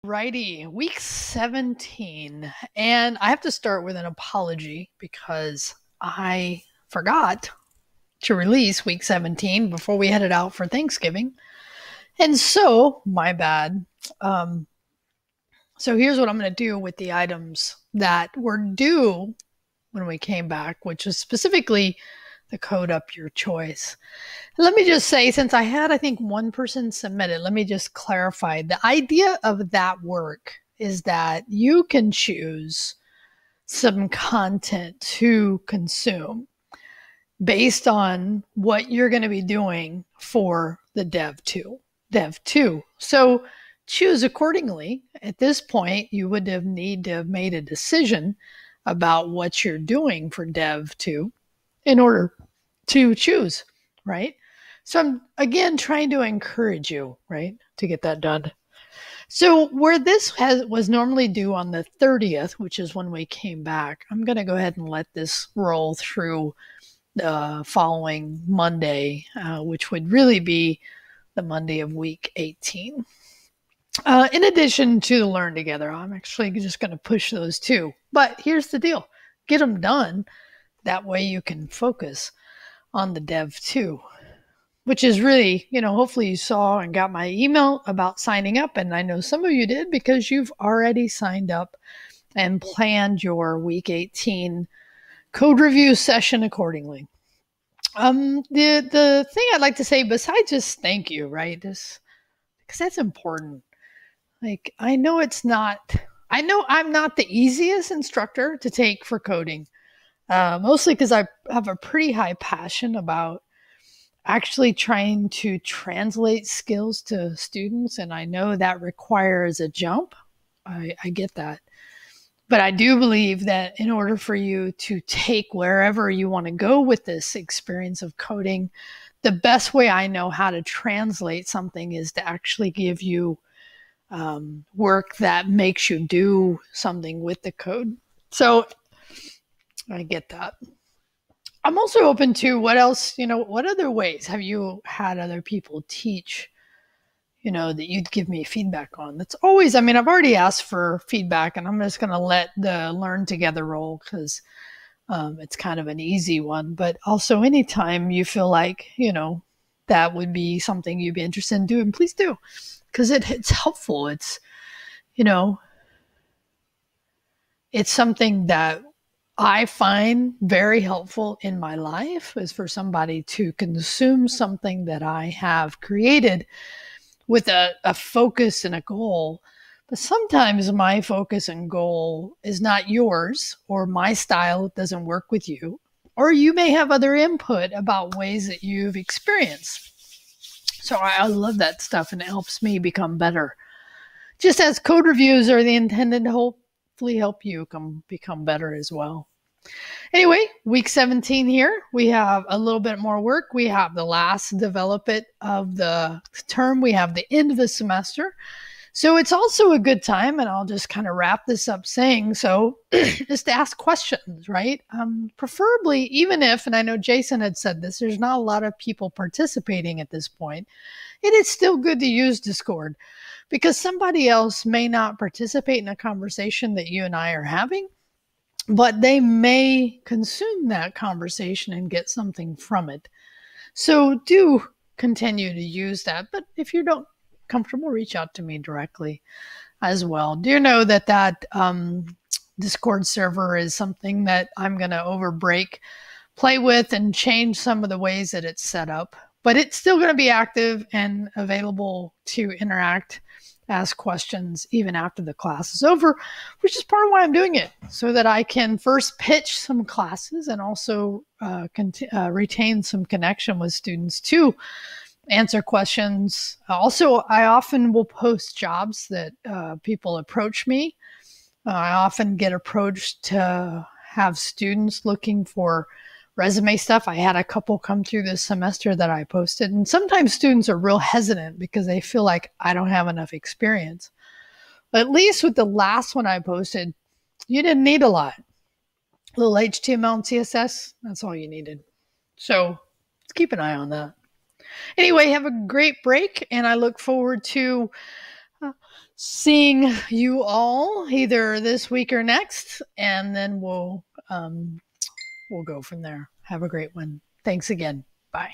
Righty, week 17. And I have to start with an apology because I forgot to release week 17 before we headed out for Thanksgiving. And so, my bad. So here's what I'm going to do with the items that were due when we came back, which is specifically the code up your choice. Let me just say, since I had, I think, one person submit it, let me just clarify. The idea of that work is that you can choose some content to consume based on what you're going to be doing for the Dev 2. So choose accordingly. At this point, you would need to have made a decision about what you're doing for Dev 2 in order to choose, right? So I'm, again, trying to encourage you, right, to get that done. So where this was normally due on the 30th, which is when we came back, I'm going to go ahead and let this roll through the following Monday, which would really be the Monday of week 18. In addition to the Learn Together, I'm actually just going to push those two. But here's the deal. Get them done. That way you can focus on the Dev 2, which is really, hopefully you saw and got my email about signing up. And I know some of you did because you've already signed up and planned your week 18 code review session accordingly. The thing I'd like to say besides just thank you, right? Because that's important. Like, I know I'm not the easiest instructor to take for coding, mostly because I have a pretty high passion about actually trying to translate skills to students. And I know that requires a jump. I get that. But I do believe that in order for you to take wherever you want to go with this experience of coding, the best way I know how to translate something is to actually give you work that makes you do something with the code. So I get that. I'm also open to what else, what other ways have you had other people teach, that you'd give me feedback on? That's always, I've already asked for feedback and I'm just going to let the Learn Together roll because it's kind of an easy one. But also anytime you feel like, that would be something you'd be interested in doing, please do. Because it's helpful. It's, it's something that I find very helpful in my life is for somebody to consume something that I have created with a focus and a goal. But sometimes my focus and goal is not yours, or my style doesn't work with you, or you may have other input about ways that you've experienced. So I love that stuff, and it helps me become better. Just as code reviews are intended to hopefully help you become better as well. Anyway, week 17 here, we have a little bit more work. We have the last develop it of the term. We have the end of the semester. So it's also a good time, and I'll just kind of wrap this up saying, so just to ask questions, right? Preferably, even if, and I know Jason had said this, there's not a lot of people participating at this point, it is still good to use Discord because somebody else may not participate in a conversation that you and I are having, but they may consume that conversation and get something from it. So do continue to use that. But if you don't comfortable, reach out to me directly as well. Do know that Discord server is something that I'm going to play with and change some of the ways that it's set up. But it's still going to be active and available to interact, ask questions even after the class is over, which is part of why I'm doing it, so that I can first pitch some classes and also retain some connection with students to answer questions. Also, I often will post jobs that people approach me. I often get approached to have students looking for resume stuff. I had a couple come through this semester that I posted, and sometimes students are real hesitant because they feel like I don't have enough experience. But at least with the last one I posted, you didn't need a lot. A little HTML and CSS, that's all you needed. So let's keep an eye on that. Anyway, have a great break, and I look forward to seeing you all either this week or next, and then we'll go from there. Have a great one. Thanks again. Bye.